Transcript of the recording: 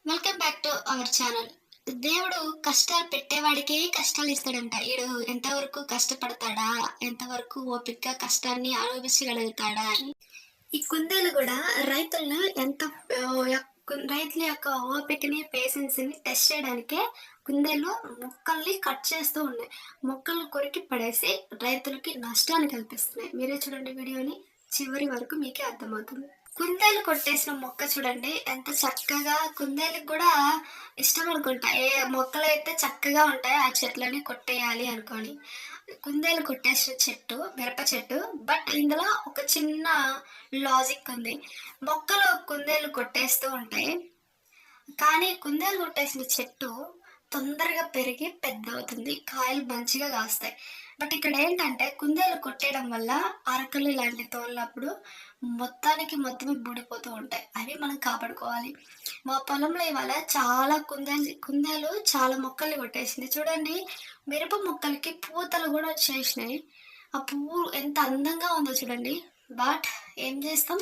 Welcome back to our channel. దేవుడు కష్టాలు పెట్టేవాడికే కష్టాలు ఇస్తాడంట. ఈడు ఎంతవరకు కష్టపడతాడా? ఎంతవరకు ఓపికగా కష్టాన్ని అనుభవించగలుగుతాడా అని. ఈ కుందేలు కూడా రైతులను ఎంత రైతుల యొక్క ఓపికని, పేషెన్స్‌ని టెస్ట్ చేయడానికే కుందేలు మొక్కల్ని కట్ చేస్తూ ఉన్నాయి. మొక్కలను కొరికి పడేసి రైతులకి నష్టాన్ని కల్పిస్తున్నాయి. మీరే చూడండి వీడియోని చివరి వరకు మీకే అర్థమవుతుంది. కుందేలు కొట్టేసిన మొక్క చూడండి ఎంత చక్కగా కుందేలుకి కూడా ఇష్టం అనుకుంటా. ఏ మొక్కలైతే చక్కగా ఉంటాయో ఆ చెట్లని కొట్టేయాలి అనుకోని. కుందేలు కొట్టేసిన చెట్టు మిరప చెట్టు. బట్ ఇందులో ఒక చిన్న లాజిక్ ఉంది. మొక్కలు కుందేలు కొట్టేస్తూ ఉంటాయి. కానీ కుందేలు కొట్టేసిన చెట్టు తొందరగా పెరిగి పెద్దవుతుంది. కాయలు మంచిగా కాస్తాయి. బట్ ఇక్కడ ఏంటంటే కుందేలు కొట్టేయడం వల్ల అరకలు ఇలాంటివి తోలినప్పుడు మొత్తానికి మొత్తమే బూడిపోతూ ఉంటాయి. అవి మనం కాపాడుకోవాలి. మా పొలంలో ఇవాళ చాలా కుందేలు చాలా మొక్కల్ని కొట్టేసింది. చూడండి మిరప మొక్కలకి పూతలు కూడా వచ్చేసినాయి. ఆ పువ్వు ఎంత అందంగా ఉందో చూడండి. బట్ ఏం చేస్తాం?